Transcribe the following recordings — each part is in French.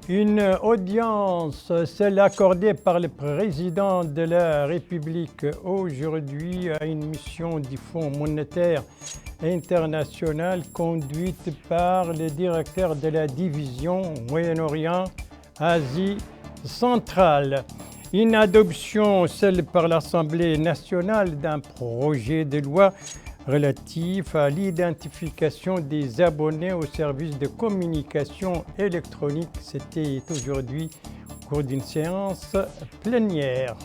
Une audience, celle accordée par le président de la République aujourd'hui à une mission du Fonds monétaire international conduite par le directeur de la division Moyen-Orient, Asie centrale. Une adoption, celle par l'Assemblée nationale, d'un projet de loi relatif à l'identification des abonnés aux services de communication électronique. C'était aujourd'hui au cours d'une séance plénière.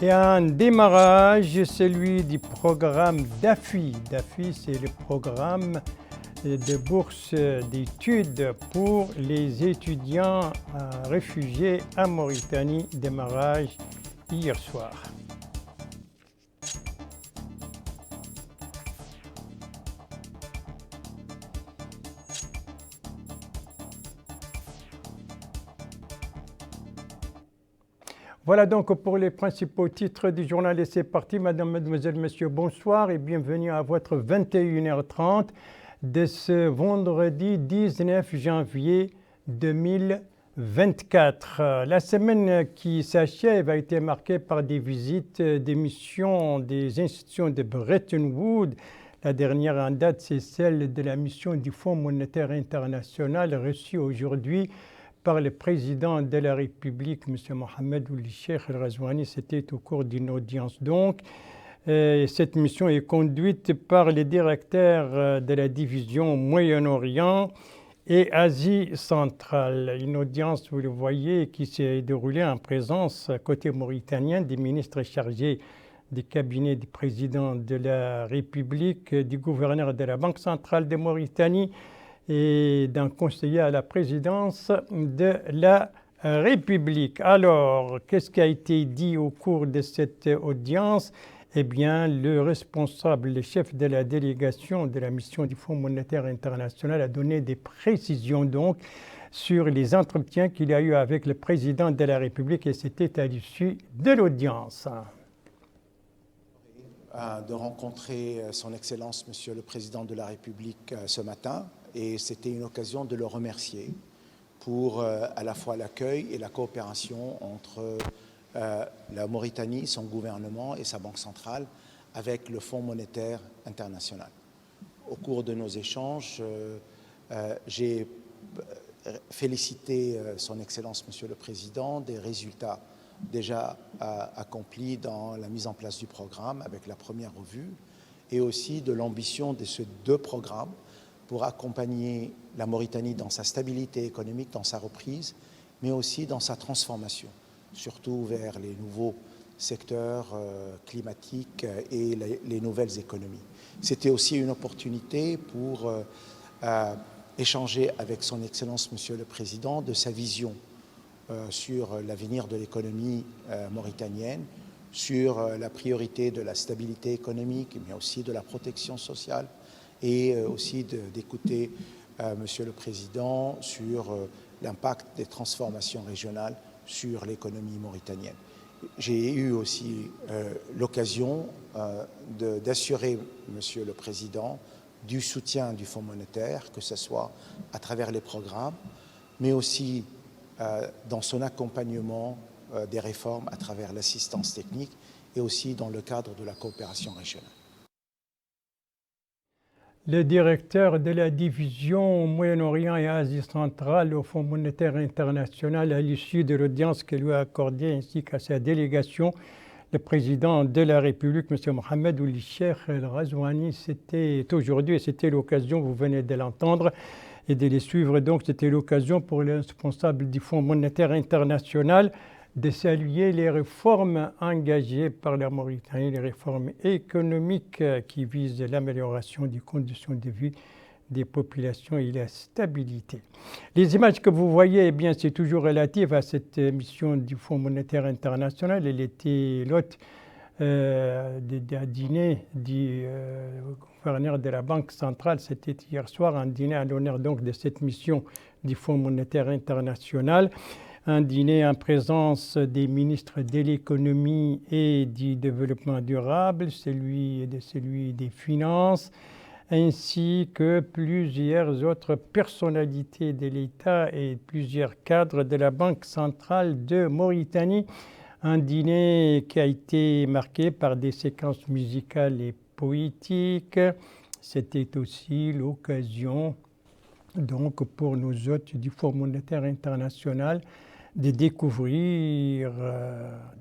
Et un démarrage, celui du programme DAFI. DAFI, c'est le programme de bourse d'études pour les étudiants réfugiés en Mauritanie. Démarrage hier soir. Voilà donc pour les principaux titres du journal et c'est parti. Madame, mademoiselle, monsieur, bonsoir et bienvenue à votre 21h30 de ce vendredi 19 janvier 2024. La semaine qui s'achève a été marquée par des visites, des missions des institutions de Bretton Woods. La dernière en date, c'est celle de la mission du Fonds monétaire international reçue aujourd'hui par le président de la République, M. Mohamed Ould Cheikh El Ghazouani. C'était au cours d'une audience donc. Cette mission est conduite par le directeur de la division Moyen-Orient et Asie centrale. Une audience, vous le voyez, qui s'est déroulée en présence, côté mauritanien, des ministres chargés du cabinet du président de la République, du gouverneur de la Banque centrale de Mauritanie, et d'un conseiller à la présidence de la République. Alors, qu'est-ce qui a été dit au cours de cette audience? Eh bien, le responsable, le chef de la délégation de la mission du Fonds monétaire international a donné des précisions donc sur les entretiens qu'il a eus avec le président de la République et c'était à l'issue de l'audience. De rencontrer son Excellence, Monsieur le Président de la République ce matin. Et c'était une occasion de le remercier pour à la fois l'accueil et la coopération entre la Mauritanie, son gouvernement et sa banque centrale avec le Fonds monétaire international. Au cours de nos échanges, j'ai félicité son Excellence, Monsieur le Président, des résultats déjà accomplis dans la mise en place du programme avec la première revue et aussi de l'ambition de ces deux programmes pour accompagner la Mauritanie dans sa stabilité économique, dans sa reprise, mais aussi dans sa transformation, surtout vers les nouveaux secteurs climatiques et les nouvelles économies. C'était aussi une opportunité pour échanger avec son Excellence, Monsieur le Président, de sa vision sur l'avenir de l'économie mauritanienne, sur la priorité de la stabilité économique, mais aussi de la protection sociale, et aussi d'écouter Monsieur le Président sur l'impact des transformations régionales sur l'économie mauritanienne. J'ai eu aussi l'occasion d'assurer Monsieur le Président du soutien du Fonds monétaire, que ce soit à travers les programmes, mais aussi dans son accompagnement des réformes à travers l'assistance technique et aussi dans le cadre de la coopération régionale. Le directeur de la division Moyen-Orient et Asie centrale au Fonds monétaire international, à l'issue de l'audience qu'il lui a accordée ainsi qu'à sa délégation, le président de la République, M. Mohamed Ould Cheikh El Ghazouani, c'était aujourd'hui et c'était l'occasion, vous venez de l'entendre, et de les suivre. Donc, c'était l'occasion pour les responsables du Fonds monétaire international de saluer les réformes engagées par la Mauritanie, les réformes économiques qui visent l'amélioration des conditions de vie des populations et la stabilité. Les images que vous voyez, eh bien, c'est toujours relative à cette mission du Fonds monétaire international. Elle était l'hôte d'un dîner du gouverneur de la Banque centrale. C'était hier soir un dîner à l'honneur donc de cette mission du Fonds monétaire international. Un dîner en présence des ministres de l'économie et du développement durable, celui des finances, ainsi que plusieurs autres personnalités de l'État et plusieurs cadres de la Banque centrale de Mauritanie. Un dîner qui a été marqué par des séquences musicales et poétiques. C'était aussi l'occasion donc pour nos hôtes du Fonds monétaire international de découvrir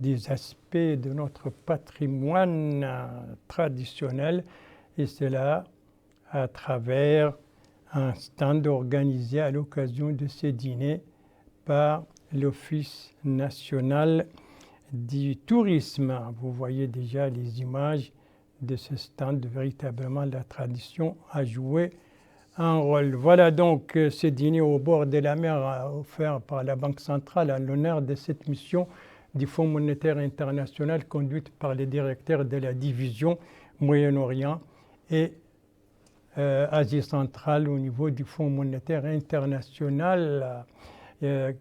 des aspects de notre patrimoine traditionnel, et cela à travers un stand organisé à l'occasion de ce dîner par l'Office national du tourisme. Vous voyez déjà les images de ce stand. Véritablement, la tradition a joué un rôle. Voilà donc ce dîner au bord de la mer offert par la Banque centrale en l'honneur de cette mission du Fonds monétaire international conduite par le directeur de la division Moyen-Orient et Asie centrale au niveau du Fonds monétaire international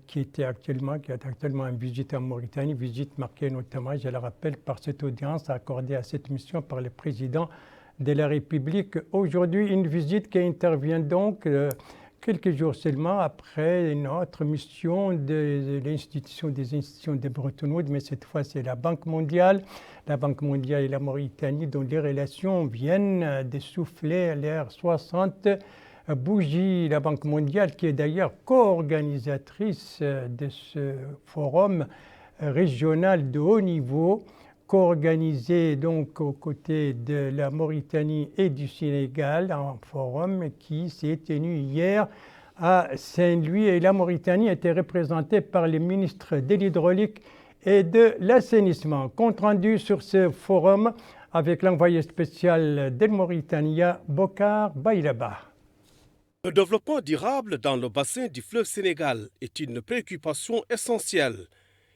qui est actuellement en visite en Mauritanie, visite marquée notamment, je le rappelle, par cette audience accordée à cette mission par le président de la République. Aujourd'hui, une visite qui intervient donc quelques jours seulement après notre mission de l'institution des institutions de Bretton Woods, mais cette fois c'est la Banque mondiale et la Mauritanie, dont les relations viennent de souffler l'air 60 bougies. La Banque mondiale, qui est d'ailleurs co-organisatrice de ce forum régional de haut niveau, co-organisé donc aux côtés de la Mauritanie et du Sénégal, un forum qui s'est tenu hier à Saint-Louis. Et la Mauritanie était représentée par les ministres de l'hydraulique et de l'assainissement. Compte rendu sur ce forum avec l'envoyé spécial de Mauritania, Bokar Baïlaba. Le développement durable dans le bassin du fleuve Sénégal est une préoccupation essentielle,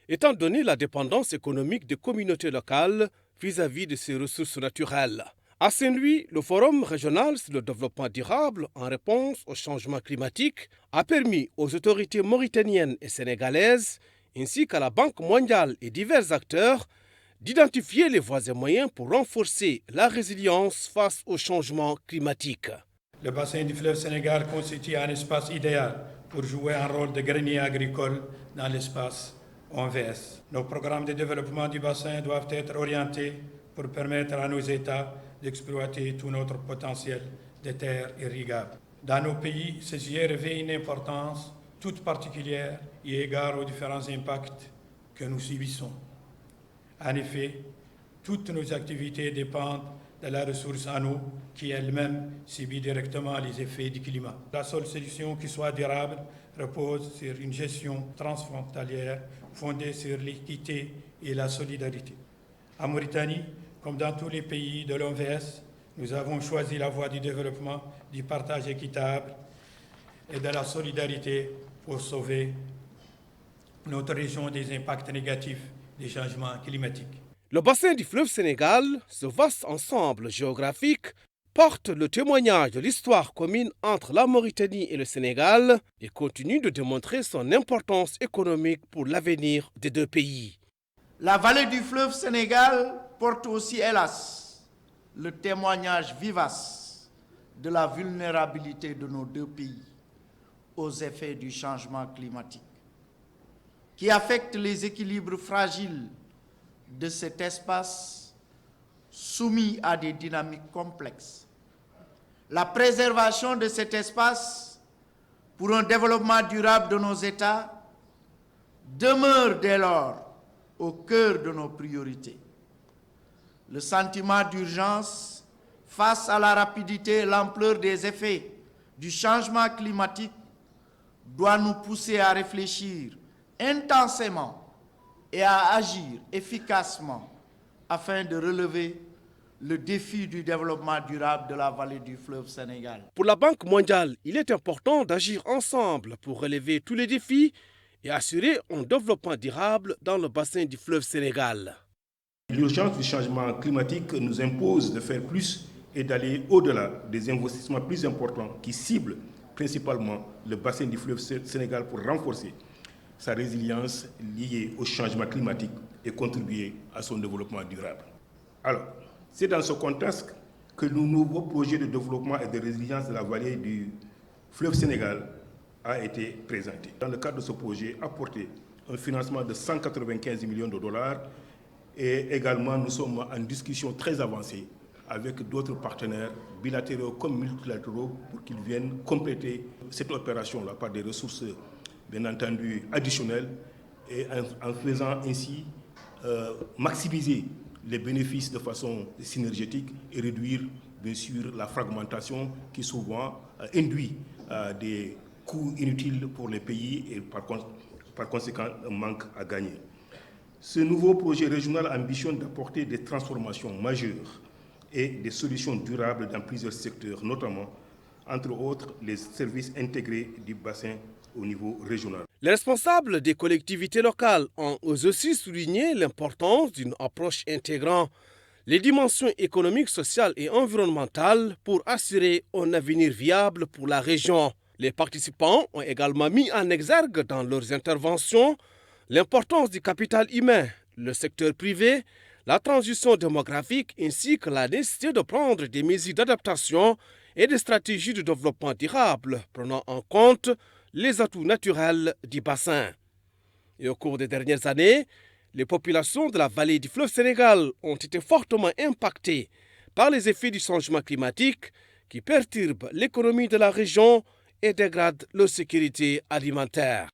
étant donné la dépendance économique des communautés locales vis-à-vis de ces ressources naturelles. À Saint-Louis, le Forum régional sur le développement durable en réponse au changement climatique a permis aux autorités mauritaniennes et sénégalaises, ainsi qu'à la Banque mondiale et divers acteurs, d'identifier les voies et moyens pour renforcer la résilience face au changement climatique. Le bassin du fleuve Sénégal constitue un espace idéal pour jouer un rôle de grenier agricole dans l'espace OMVS. Nos programmes de développement du bassin doivent être orientés pour permettre à nos États d'exploiter tout notre potentiel de terres irrigables. Dans nos pays, ceci revêt une importance toute particulière et égard aux différents impacts que nous subissons. En effet, toutes nos activités dépendent de la ressource en eau qui elle-même subit directement les effets du climat. La seule solution qui soit durable repose sur une gestion transfrontalière fondée sur l'équité et la solidarité. En Mauritanie, comme dans tous les pays de l'OMVS, nous avons choisi la voie du développement, du partage équitable et de la solidarité pour sauver notre région des impacts négatifs des changements climatiques. Le bassin du fleuve Sénégal, ce vaste ensemble géographique, porte le témoignage de l'histoire commune entre la Mauritanie et le Sénégal et continue de démontrer son importance économique pour l'avenir des deux pays. La vallée du fleuve Sénégal porte aussi, hélas, le témoignage vivace de la vulnérabilité de nos deux pays aux effets du changement climatique, qui affecte les équilibres fragiles de cet espace soumis à des dynamiques complexes. La préservation de cet espace pour un développement durable de nos États demeure dès lors au cœur de nos priorités. Le sentiment d'urgence face à la rapidité et l'ampleur des effets du changement climatique doit nous pousser à réfléchir intensément et à agir efficacement afin de relever le défi du développement durable de la vallée du fleuve Sénégal. Pour la Banque mondiale, il est important d'agir ensemble pour relever tous les défis et assurer un développement durable dans le bassin du fleuve Sénégal. L'urgence du changement climatique nous impose de faire plus et d'aller au-delà des investissements plus importants qui ciblent principalement le bassin du fleuve Sénégal pour renforcer sa résilience liée au changement climatique et contribuer à son développement durable. Alors, c'est dans ce contexte que le nouveau projet de développement et de résilience de la vallée du fleuve Sénégal a été présenté. Dans le cadre de ce projet, apporté un financement de 195 millions de dollars et également nous sommes en discussion très avancée avec d'autres partenaires bilatéraux comme multilatéraux pour qu'ils viennent compléter cette opération-là par des ressources bien entendu additionnelles et en faisant ainsi maximiser les bénéfices de façon synergétique et réduire bien sûr la fragmentation qui souvent induit des coûts inutiles pour les pays et par conséquent un manque à gagner. Ce nouveau projet régional ambitionne d'apporter des transformations majeures et des solutions durables dans plusieurs secteurs, notamment, entre autres, les services intégrés du bassin au niveau régional. Les responsables des collectivités locales ont aussi souligné l'importance d'une approche intégrant les dimensions économiques, sociales et environnementales pour assurer un avenir viable pour la région. Les participants ont également mis en exergue dans leurs interventions l'importance du capital humain, le secteur privé, la transition démographique ainsi que la nécessité de prendre des mesures d'adaptation et des stratégies de développement durable prenant en compte les atouts naturels du bassin. Et au cours des dernières années, les populations de la vallée du fleuve Sénégal ont été fortement impactées par les effets du changement climatique qui perturbent l'économie de la région et dégradent leur sécurité alimentaire.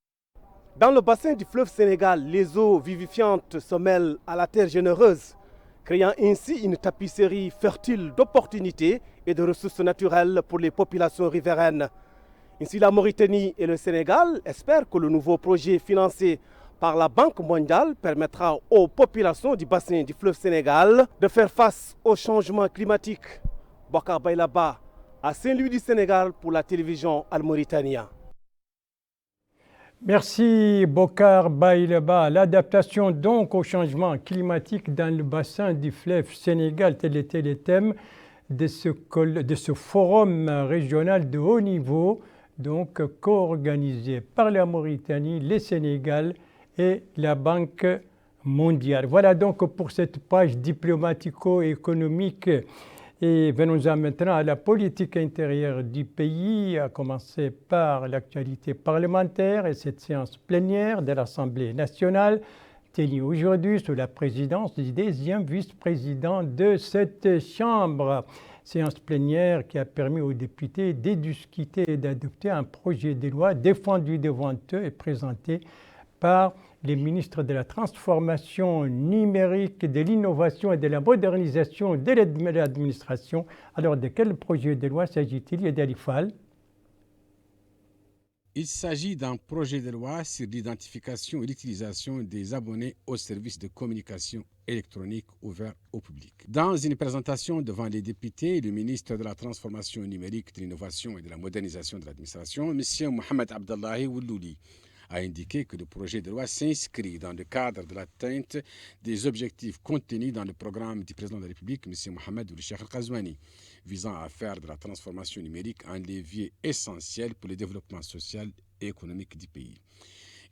Dans le bassin du fleuve Sénégal, les eaux vivifiantes se mêlent à la terre généreuse, créant ainsi une tapisserie fertile d'opportunités et de ressources naturelles pour les populations riveraines. Ainsi, la Mauritanie et le Sénégal espèrent que le nouveau projet financé par la Banque mondiale permettra aux populations du bassin du fleuve Sénégal de faire face au changement climatique. Bokar Baylaba, à Saint-Louis du Sénégal pour la télévision Al Mauritania. Merci Bokar Baylaba. L'adaptation donc au changement climatique dans le bassin du fleuve Sénégal, tel était le thème de ce forum régional de haut niveau, donc co-organisé par la Mauritanie, le Sénégal et la Banque mondiale. Voilà donc pour cette page diplomatico-économique. Et venons-en maintenant à la politique intérieure du pays, à commencer par l'actualité parlementaire et cette séance plénière de l'Assemblée nationale tenue aujourd'hui sous la présidence du deuxième vice-président de cette Chambre. Séance plénière qui a permis aux députés de discuter et d'adopter un projet de loi défendu devant eux et présenté par les ministres de la transformation numérique, de l'innovation et de la modernisation de l'administration. Alors, de quel projet de loi s'agit-il, Yedali Fall? Il s'agit d'un projet de loi sur l'identification et l'utilisation des abonnés aux services de communication électronique ouverts au public. Dans une présentation devant les députés, le ministre de la Transformation numérique, de l'Innovation et de la Modernisation de l'administration, M. Mohamed Abdallahi Woulouli, a indiqué que le projet de loi s'inscrit dans le cadre de l'atteinte des objectifs contenus dans le programme du président de la République, M. Mohamed Ould Cheikh Al-Ghazouani, visant à faire de la transformation numérique un levier essentiel pour le développement social et économique du pays.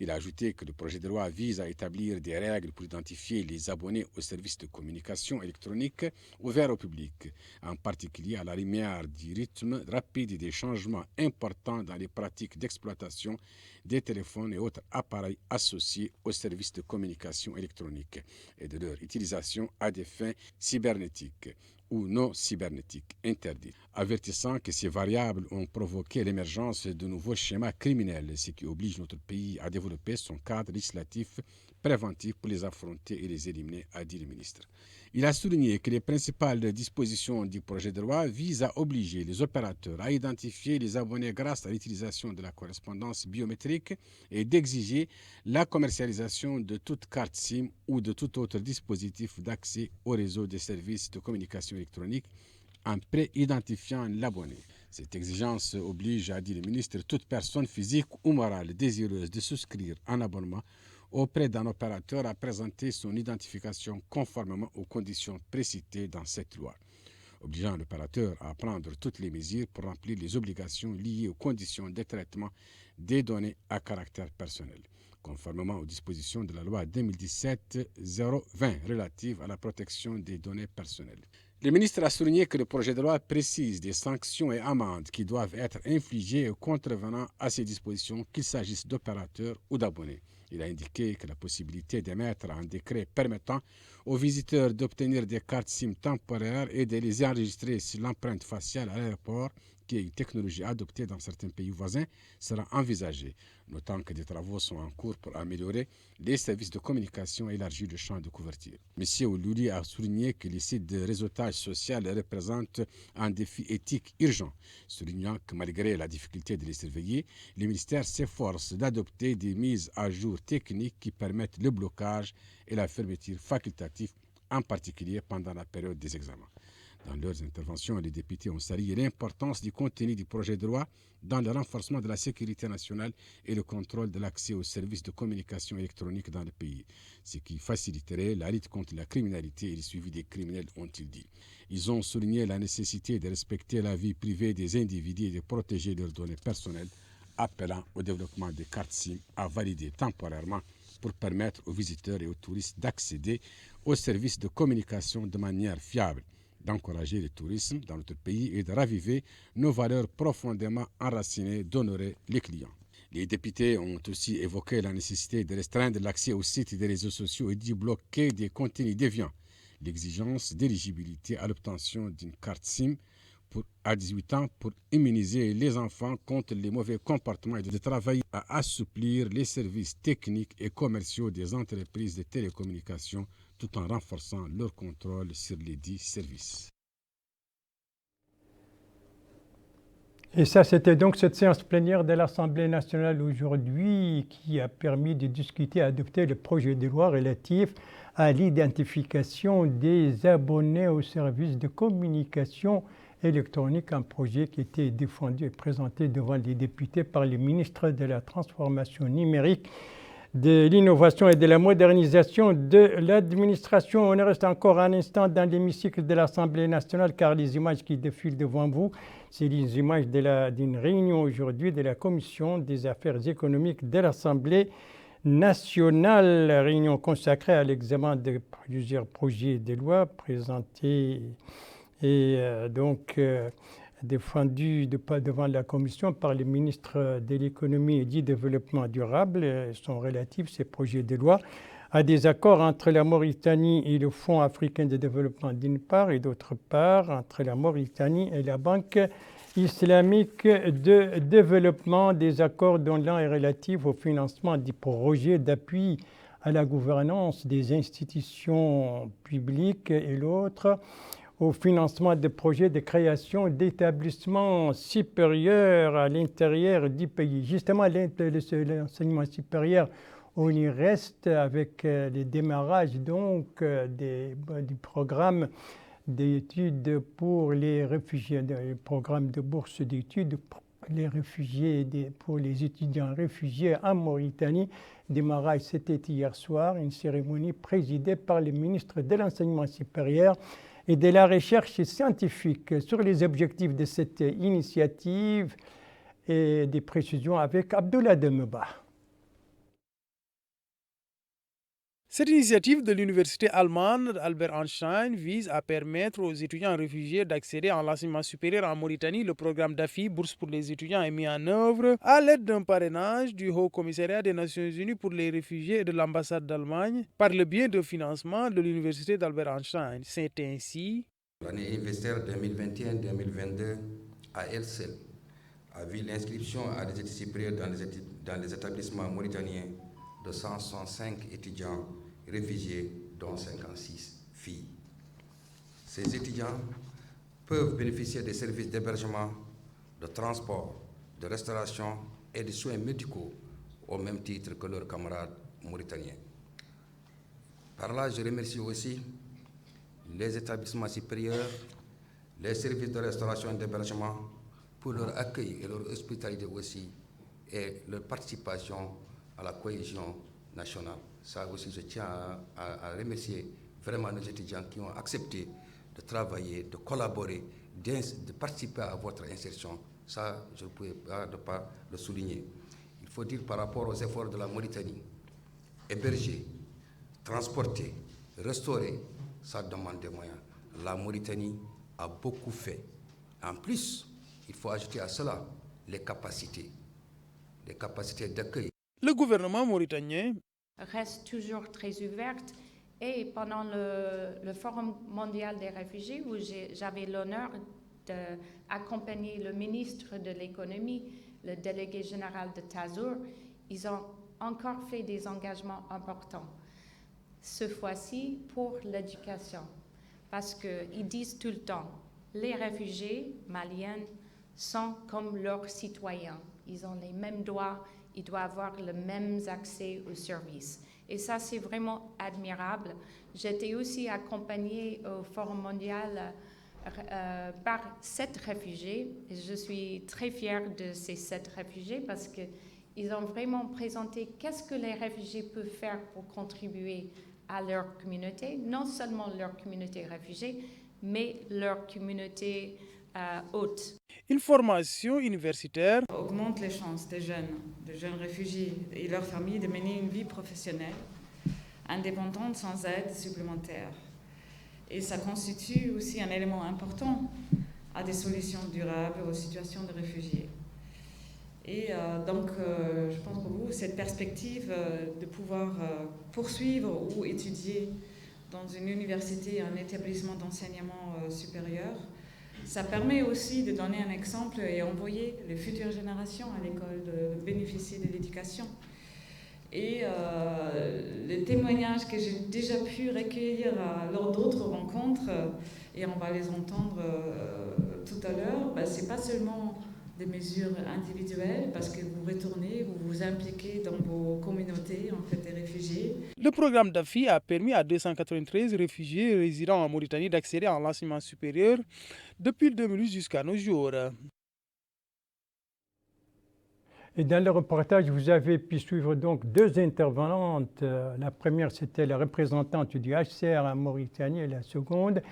Il a ajouté que le projet de loi vise à établir des règles pour identifier les abonnés aux services de communication électronique ouverts au public, en particulier à la lumière du rythme rapide des changements importants dans les pratiques d'exploitation des téléphones et autres appareils associés aux services de communication électronique et de leur utilisation à des fins cybernétiques ou non cybernétiques interdites, avertissant que ces variables ont provoqué l'émergence de nouveaux schémas criminels, ce qui oblige notre pays à développer son cadre législatif préventif pour les affronter et les éliminer, a dit le ministre. Il a souligné que les principales dispositions du projet de loi visent à obliger les opérateurs à identifier les abonnés grâce à l'utilisation de la correspondance biométrique et d'exiger la commercialisation de toute carte SIM ou de tout autre dispositif d'accès au réseau des services de communication électronique en pré-identifiant l'abonné. Cette exigence oblige, a dit le ministre, toute personne physique ou morale désireuse de souscrire un abonnement auprès d'un opérateur à présenter son identification conformément aux conditions précitées dans cette loi, obligeant l'opérateur à prendre toutes les mesures pour remplir les obligations liées aux conditions de traitement des données à caractère personnel, conformément aux dispositions de la loi 2017-020 relative à la protection des données personnelles. Le ministre a souligné que le projet de loi précise des sanctions et amendes qui doivent être infligées aux contrevenants à ces dispositions, qu'il s'agisse d'opérateurs ou d'abonnés. Il a indiqué que la possibilité d'émettre un décret permettant aux visiteurs d'obtenir des cartes SIM temporaires et de les enregistrer sur l'empreinte faciale à l'aéroport, qui est une technologie adoptée dans certains pays voisins, sera envisagée, notant que des travaux sont en cours pour améliorer les services de communication et élargir le champ de couverture. M. Oulouli a souligné que les sites de réseautage social représentent un défi éthique urgent, soulignant que malgré la difficulté de les surveiller, le ministère s'efforce d'adopter des mises à jour techniques qui permettent le blocage et la fermeture facultative, en particulier pendant la période des examens. Dans leurs interventions, les députés ont salué l'importance du contenu du projet de loi dans le renforcement de la sécurité nationale et le contrôle de l'accès aux services de communication électronique dans le pays, ce qui faciliterait la lutte contre la criminalité et le suivi des criminels, ont-ils dit. Ils ont souligné la nécessité de respecter la vie privée des individus et de protéger leurs données personnelles, appelant au développement des cartes SIM à valider temporairement pour permettre aux visiteurs et aux touristes d'accéder aux services de communication de manière fiable, d'encourager le tourisme dans notre pays et de raviver nos valeurs profondément enracinées d'honorer les clients. Les députés ont aussi évoqué la nécessité de restreindre l'accès aux sites des réseaux sociaux et d'y bloquer des contenus déviants, l'exigence d'éligibilité à l'obtention d'une carte SIM à 18 ans pour immuniser les enfants contre les mauvais comportements et de travailler à assouplir les services techniques et commerciaux des entreprises de télécommunications tout en renforçant leur contrôle sur les dits services. Et ça, c'était donc cette séance plénière de l'Assemblée nationale aujourd'hui qui a permis de discuter et adopter le projet de loi relatif à l'identification des abonnés aux services de communication électronique, un projet qui était défendu et présenté devant les députés par le ministre de la Transformation numérique, de l'innovation et de la modernisation de l'administration. On reste encore un instant dans l'hémicycle de l'Assemblée nationale car les images qui défilent devant vous, c'est les images d'une réunion aujourd'hui de la Commission des affaires économiques de l'Assemblée nationale, réunion consacrée à l'examen de plusieurs projets de loi présentés et défendu devant la Commission par le ministre de l'Économie et du Développement durable. Sont relatifs, ces projets de loi, à des accords entre la Mauritanie et le Fonds africain de développement d'une part et d'autre part entre la Mauritanie et la Banque islamique de développement, des accords dont l'un est relatif au financement des projets d'appui à la gouvernance des institutions publiques et l'autre au financement de projets de création d'établissements supérieurs à l'intérieur du pays. Justement, l'enseignement supérieur, on y reste avec le démarrage donc du programme d'études pour les réfugiés, le programme de bourse d'études pour les réfugiés, pour les étudiants réfugiés en Mauritanie. Démarrage, c'était hier soir, une cérémonie présidée par le ministre de l'Enseignement supérieur et de la recherche scientifique sur les objectifs de cette initiative et des précisions avec Abdullah Demeba. Cette initiative de l'université allemande Albert Einstein vise à permettre aux étudiants réfugiés d'accéder à l'enseignement supérieur en Mauritanie. Le programme DAFI, Bourse pour les étudiants, est mis en œuvre à l'aide d'un parrainage du Haut Commissariat des Nations Unies pour les réfugiés et de l'ambassade d'Allemagne par le biais de financement de l'université d'Albert Einstein. C'est ainsi. L'année universitaire 2021-2022 à elle seule a vu l'inscription à des études supérieures dans les établissements mauritaniens de 165 étudiants réfugiés, dont 56 filles. Ces étudiants peuvent bénéficier des services d'hébergement, de transport, de restauration et de soins médicaux au même titre que leurs camarades mauritaniens. Par là, je remercie aussi les établissements supérieurs, les services de restauration et d'hébergement pour leur accueil et leur hospitalité aussi et leur participation à la cohésion nationale. Ça aussi, je tiens à remercier vraiment nos étudiants qui ont accepté de travailler, de collaborer, de participer à votre insertion. Ça, je ne pouvais pas le souligner. Il faut dire par rapport aux efforts de la Mauritanie, héberger, transporter, restaurer, ça demande des moyens. la Mauritanie a beaucoup fait. En plus, il faut ajouter à cela les capacités d'accueil. Le gouvernement mauritanien reste toujours très ouverte. Et pendant le Forum mondial des réfugiés, où j'avais l'honneur d'accompagner le ministre de l'économie, le délégué général de Tazur, ils ont encore fait des engagements importants. Ce fois-ci pour l'éducation, parce qu'ils disent tout le temps, les réfugiés maliens sont comme leurs citoyens. Ils ont les mêmes droits, ils doivent avoir le même accès aux services. Et ça, c'est vraiment admirable. J'étais aussi accompagnée au Forum mondial par 7 réfugiés. Et je suis très fière de ces 7 réfugiés parce qu'ils ont vraiment présenté qu'est-ce que les réfugiés peuvent faire pour contribuer à leur communauté, non seulement leur communauté réfugiée, mais leur communauté haute. Une formation universitaire augmente les chances des jeunes réfugiés et leurs familles de mener une vie professionnelle indépendante sans aide supplémentaire. Et ça constitue aussi un élément important à des solutions durables aux situations de réfugiés. Et donc, je pense pour vous, cette perspective de pouvoir poursuivre ou étudier dans une université, un établissement d'enseignement supérieur, ça permet aussi de donner un exemple et envoyer les futures générations à l'école de bénéficier de l'éducation. Et les témoignages que j'ai déjà pu recueillir lors d'autres rencontres, et on va les entendre tout à l'heure, ce n'est pas seulement des mesures individuelles, parce que vous retournez, vous vous impliquez dans vos communautés, en fait, des réfugiés. Le programme DAFI a permis à 293 réfugiés résidant en Mauritanie d'accéder à l'enseignement supérieur depuis 2008 jusqu'à nos jours. Et dans le reportage, vous avez pu suivre donc 2 intervenantes. La première, c'était la représentante du HCR en Mauritanie, et la seconde,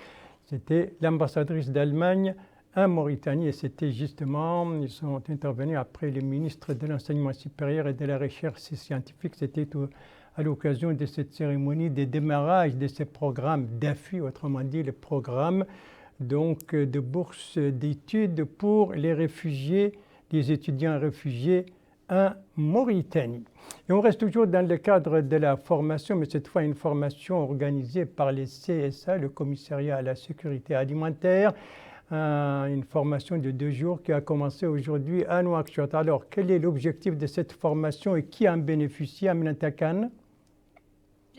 c'était l'ambassadrice d'Allemagne en Mauritanie. Et c'était justement, ils sont intervenus après le ministre de l'Enseignement supérieur et de la Recherche scientifique. C'était à l'occasion de cette cérémonie de démarrage de ce programme DAFI, autrement dit le programme donc, de bourse d'études pour les réfugiés, les étudiants réfugiés en Mauritanie. Et on reste toujours dans le cadre de la formation, mais cette fois une formation organisée par les CSA, le Commissariat à la sécurité alimentaire, une formation de 2 jours qui a commencé aujourd'hui à Nouakchott. Alors, quel est l'objectif de cette formation et qui en bénéficie, Aminata Kane?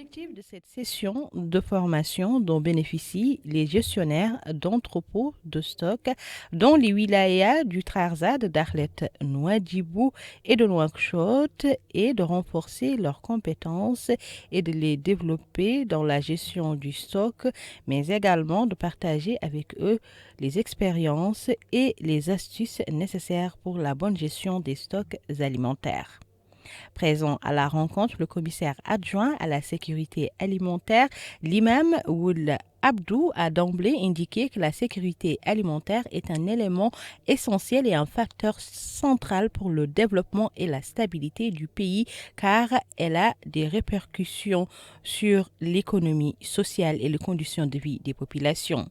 L'objectif de cette session de formation dont bénéficient les gestionnaires d'entrepôts de stock dans les wilayas du Trarzad, d'Arlet, Nouadhibou et de Nouakchott est de renforcer leurs compétences et de les développer dans la gestion du stock, mais également de partager avec eux les expériences et les astuces nécessaires pour la bonne gestion des stocks alimentaires. Présent à la rencontre, le commissaire adjoint à la sécurité alimentaire, l'imam Ould Abdou, a d'emblée indiqué que la sécurité alimentaire est un élément essentiel et un facteur central pour le développement et la stabilité du pays, car elle a des répercussions sur l'économie sociale et les conditions de vie des populations.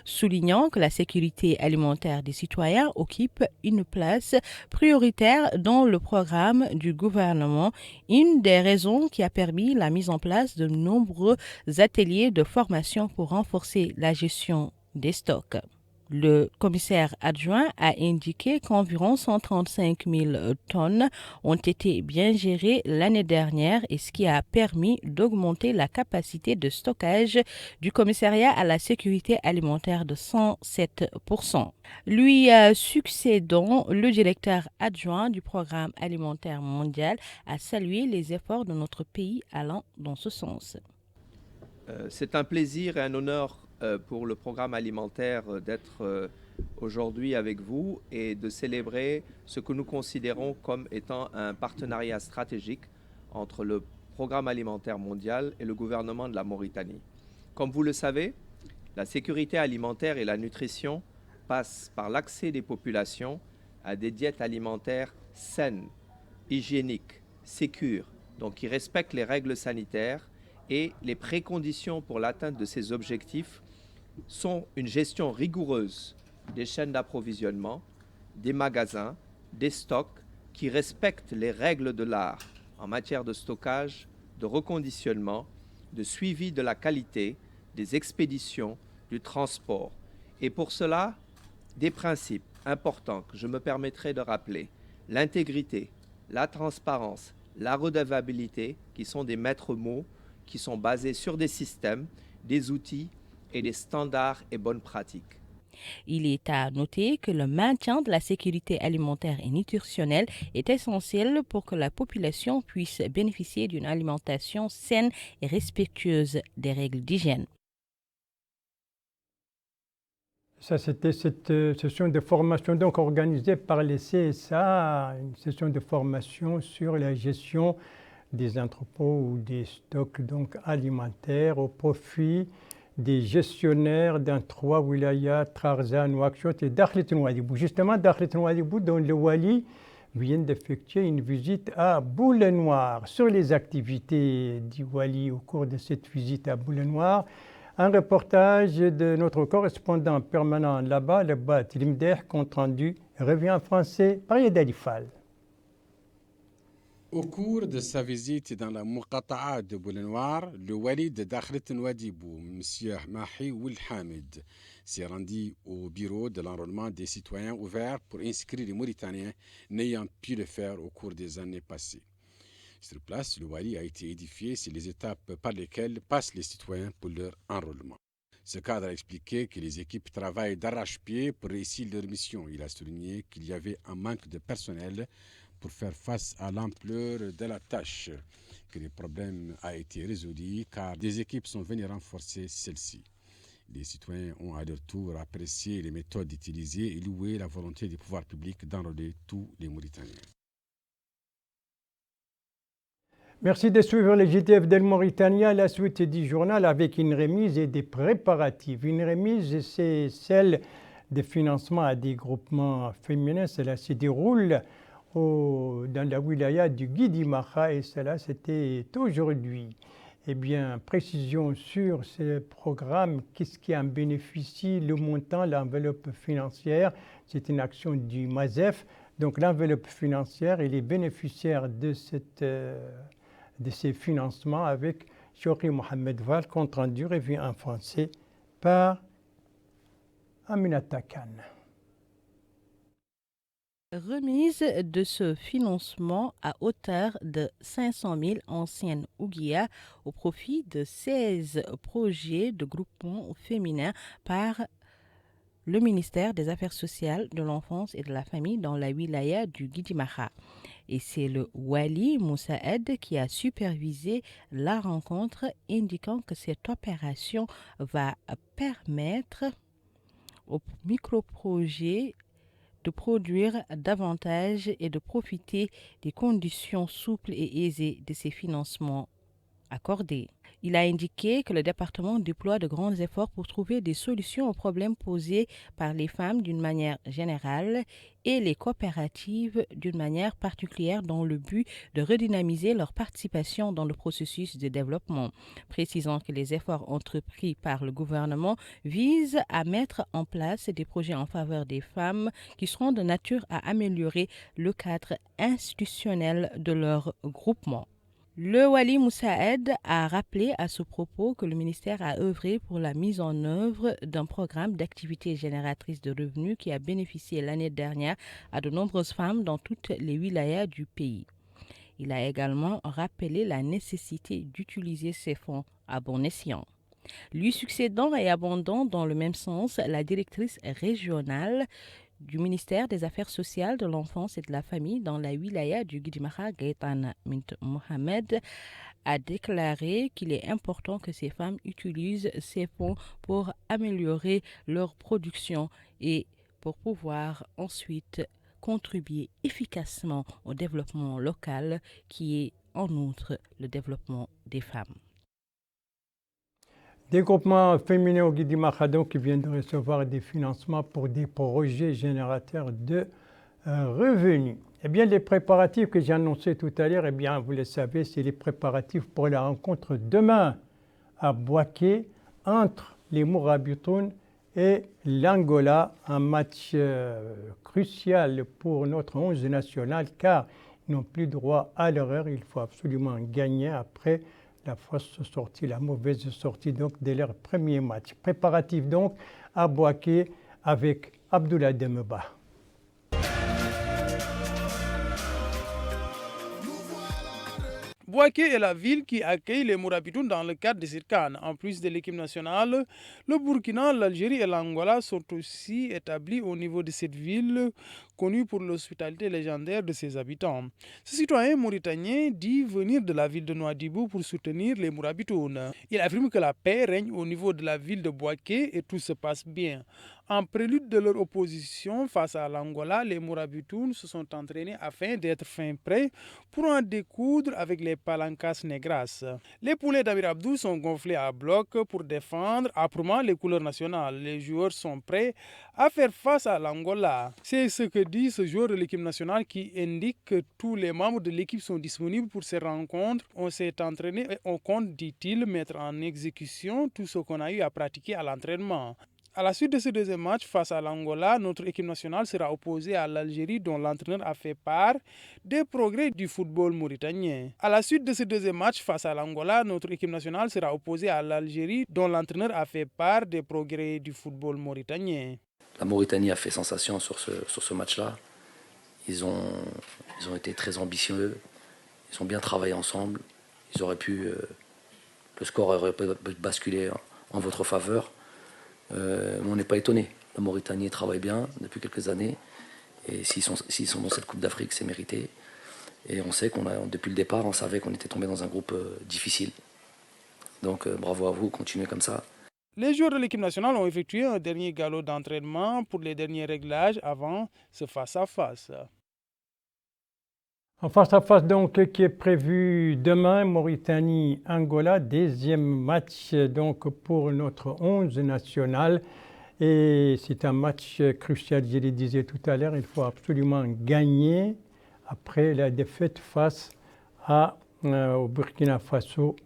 Soulignant que la sécurité alimentaire des citoyens occupe une place prioritaire dans le programme du gouvernement, une des raisons qui a permis la mise en place de nombreux ateliers de formation pour renforcer la gestion des stocks. Le commissaire adjoint a indiqué qu'environ 135 000 tonnes ont été bien gérées l'année dernière, et ce qui a permis d'augmenter la capacité de stockage du commissariat à la sécurité alimentaire de 107%. Lui succédant, le directeur adjoint du programme alimentaire mondial a salué les efforts de notre pays allant dans ce sens. C'est un plaisir et un honneur pour le programme alimentaire d'être aujourd'hui avec vous et de célébrer ce que nous considérons comme étant un partenariat stratégique entre le programme alimentaire mondial et le gouvernement de la Mauritanie. Comme vous le savez, la sécurité alimentaire et la nutrition passent par l'accès des populations à des diètes alimentaires saines, hygiéniques, sécures, donc qui respectent les règles sanitaires, et les préconditions pour l'atteinte de ces objectifs sont une gestion rigoureuse des chaînes d'approvisionnement, des magasins, des stocks qui respectent les règles de l'art en matière de stockage, de reconditionnement, de suivi de la qualité, des expéditions, du transport. Et pour cela, des principes importants que je me permettrai de rappeler: l'intégrité, la transparence, la redevabilité, qui sont des maîtres mots qui sont basés sur des systèmes, des outils et des standards et bonnes pratiques. Il est à noter que le maintien de la sécurité alimentaire et nutritionnelle est essentiel pour que la population puisse bénéficier d'une alimentation saine et respectueuse des règles d'hygiène. Ça, c'était cette session de formation donc organisée par les CSA, une session de formation sur la gestion des entrepôts ou des stocks donc alimentaires au profit des gestionnaires dans 3 wilayas, Trarza, Nouakchott et Dakhlet Nouadhibou. Justement, Dakhlet Nouadhibou, dont le Wali vient d'effectuer une visite à Boule-Noire. Sur les activités du Wali au cours de cette visite à Boule-Noire, un reportage de notre correspondant permanent là-bas, le Bat Limder, compte rendu, revient en français par Yedali Fall. Au cours de sa visite dans la Muqata'a de Boule-Noire, le wali de Dakhlet Nouadhibou, M. Mahi Oulhamid, s'est rendu au bureau de l'enrôlement des citoyens ouverts pour inscrire les Mauritaniens n'ayant pu le faire au cours des années passées. Sur place, le wali a été édifié sur les étapes par lesquelles passent les citoyens pour leur enrôlement. Ce cadre a expliqué que les équipes travaillent d'arrache-pied pour réussir leur mission. Il a souligné qu'il y avait un manque de personnel pour faire face à l'ampleur de la tâche, que le problème a été résolu car des équipes sont venues renforcer celle-ci. Les citoyens ont à leur tour apprécié les méthodes utilisées et loué la volonté des pouvoirs publics d'enrôler tous les Mauritaniens. Merci de suivre le JTF d'El Mauritania, la suite du journal avec une remise et des préparatifs. Une remise, c'est celle de financement à des groupements féminins. Cela se déroule dans la wilaya du Guidi Maha et cela c'était aujourd'hui. Eh bien, précision sur ce programme, qu'est-ce qui en bénéficie, le montant, l'enveloppe financière. C'est une action du MASEF. Donc l'enveloppe financière et les bénéficiaires de ces financements avec Chokri Mohamed Val, compte rendu revu en français par Aminata Khan. Remise de ce financement à hauteur de 500 000 anciennes ouguiya au profit de 16 projets de groupements féminins par le ministère des Affaires sociales, de l'enfance et de la famille dans la wilaya du Guidi Maha. Et c'est le Wali Moussaed qui a supervisé la rencontre, indiquant que cette opération va permettre aux micro-projets de produire davantage et de profiter des conditions souples et aisées de ces financements accordés. Il a indiqué que le département déploie de grands efforts pour trouver des solutions aux problèmes posés par les femmes d'une manière générale et les coopératives d'une manière particulière dans le but de redynamiser leur participation dans le processus de développement, précisant que les efforts entrepris par le gouvernement visent à mettre en place des projets en faveur des femmes qui seront de nature à améliorer le cadre institutionnel de leur groupement. Le Wali Moussaed a rappelé à ce propos que le ministère a œuvré pour la mise en œuvre d'un programme d'activité génératrice de revenus qui a bénéficié l'année dernière à de nombreuses femmes dans toutes les wilayas du pays. Il a également rappelé la nécessité d'utiliser ces fonds à bon escient. Lui succédant et abondant dans le même sens, la directrice régionale du ministère des Affaires sociales, de l'enfance et de la famille dans la wilaya du Guidi Maha, Gaëtan Mint Mohamed, a déclaré qu'il est important que ces femmes utilisent ces fonds pour améliorer leur production et pour pouvoir ensuite contribuer efficacement au développement local qui est en outre le développement des femmes. Des groupements féminins au Guidi Maha qui viennent de recevoir des financements pour des projets générateurs de revenus. Eh bien, les préparatifs que j'ai annoncés tout à l'heure, eh bien, vous le savez, c'est les préparatifs pour la rencontre demain à Bouaké entre les Mourabitoun et l'Angola, un match crucial pour notre 11 national car ils n'ont plus droit à l'erreur. Il faut absolument gagner après la fausse sortie, la mauvaise sortie donc de leur premier match. Préparatif donc à Bouaké avec Abdoulaye Demeba. Bouaké est la ville qui accueille les Mourabitoun dans le cadre de cette CAN. En plus de l'équipe nationale, le Burkina, l'Algérie et l'Angola sont aussi établis au niveau de cette ville, connue pour l'hospitalité légendaire de ses habitants. Ce citoyen mauritanien dit venir de la ville de Nouadhibou pour soutenir les Mourabitoun. Il affirme que la paix règne au niveau de la ville de Bouaké et tout se passe bien. En prélude de leur opposition face à l'Angola, les Mourabitoun se sont entraînés afin d'être fin prêts pour en découdre avec les Palancas Negras. Les poulets d'Amir Abdou sont gonflés à bloc pour défendre âprement les couleurs nationales. Les joueurs sont prêts à faire face à l'Angola. C'est ce que dit ce joueur de l'équipe nationale qui indique que tous les membres de l'équipe sont disponibles pour ces rencontres. On s'est entraîné et on compte, dit-il, mettre en exécution tout ce qu'on a eu à pratiquer à l'entraînement. À la suite de ce deuxième match face à l'Angola, notre équipe nationale sera opposée à l'Algérie dont l'entraîneur a fait part des progrès du football mauritanien. À la suite de ce deuxième match face à l'Angola, notre équipe nationale sera opposée à l'Algérie dont l'entraîneur a fait part des progrès du football mauritanien. La Mauritanie a fait sensation sur ce match-là. Ils ont été très ambitieux, ils ont bien travaillé ensemble. Ils auraient pu, le score aurait pu basculer en votre faveur. On n'est pas étonné. La Mauritanie travaille bien depuis quelques années et s'ils sont dans cette Coupe d'Afrique, c'est mérité. Et on sait depuis le départ, on savait qu'on était tombé dans un groupe difficile. Donc bravo à vous, continuez comme ça. Les joueurs de l'équipe nationale ont effectué un dernier galop d'entraînement pour les derniers réglages avant ce face-à-face. En face-à-face donc qui est prévu demain, Mauritanie-Angola, deuxième match donc pour notre 11 national. Et c'est un match crucial, je le disais tout à l'heure, il faut absolument gagner après la défaite face au Burkina Faso.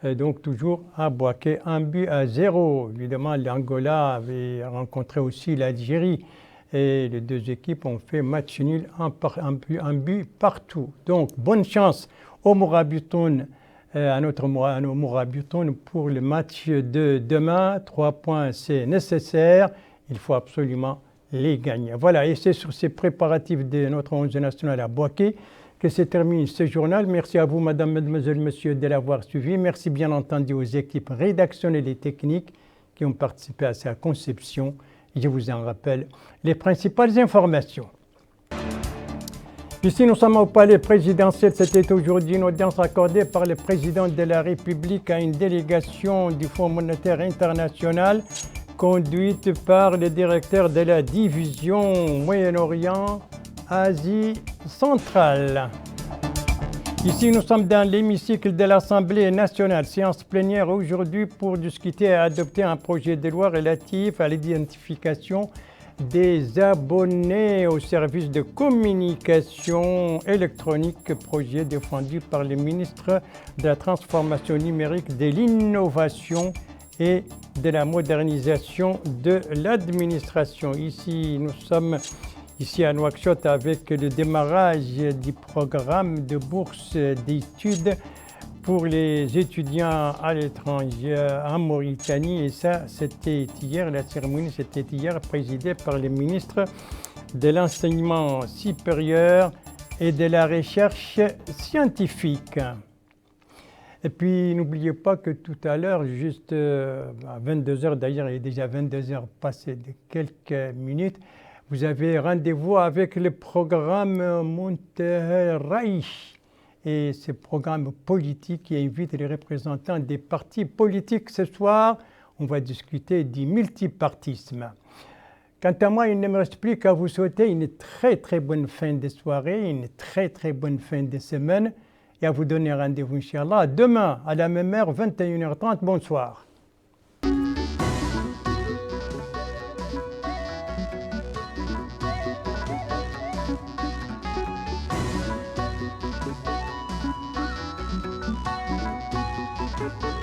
Donc toujours à Bouaké, 1-0. Évidemment, l'Angola avait rencontré aussi l'Algérie. Et les deux équipes ont fait match nul, un but partout. Donc, bonne chance aux Mourabitoun, à nos Mourabitoun pour le match de demain. 3 points, c'est nécessaire. Il faut absolument les gagner. Voilà, et c'est sur ces préparatifs de notre 11 national à Bouaké que se termine ce journal. Merci à vous, madame, mademoiselle, monsieur, de l'avoir suivi. Merci bien entendu aux équipes rédactionnelles et techniques qui ont participé à sa conception. Je vous en rappelle les principales informations. Ici, nous sommes au palais présidentiel. C'était aujourd'hui une audience accordée par le président de la République à une délégation du Fonds monétaire international conduite par le directeur de la division Moyen-Orient, Asie centrale. Ici, nous sommes dans l'hémicycle de l'Assemblée nationale, séance plénière aujourd'hui pour discuter et adopter un projet de loi relatif à l'identification des abonnés au service de communication électronique, projet défendu par le ministre de la Transformation numérique, de l'innovation et de la modernisation de l'administration. Ici, nous sommes à Nouakchott avec le démarrage du programme de bourse d'études pour les étudiants à l'étranger en Mauritanie. Et ça, c'était hier, la cérémonie c'était hier, présidée par le ministre de l'Enseignement supérieur et de la Recherche scientifique. Et puis, n'oubliez pas que tout à l'heure, juste à 22h, d'ailleurs, il est déjà 22h passé de quelques minutes, vous avez rendez-vous avec le programme Monterrey et ce programme politique qui invite les représentants des partis politiques. Ce soir, on va discuter du multipartisme. Quant à moi, il ne me reste plus qu'à vous souhaiter une très très bonne fin de soirée, une très très bonne fin de semaine et à vous donner rendez-vous, Inch'Allah, demain à la même heure, 21h30. Bonsoir. Thank you.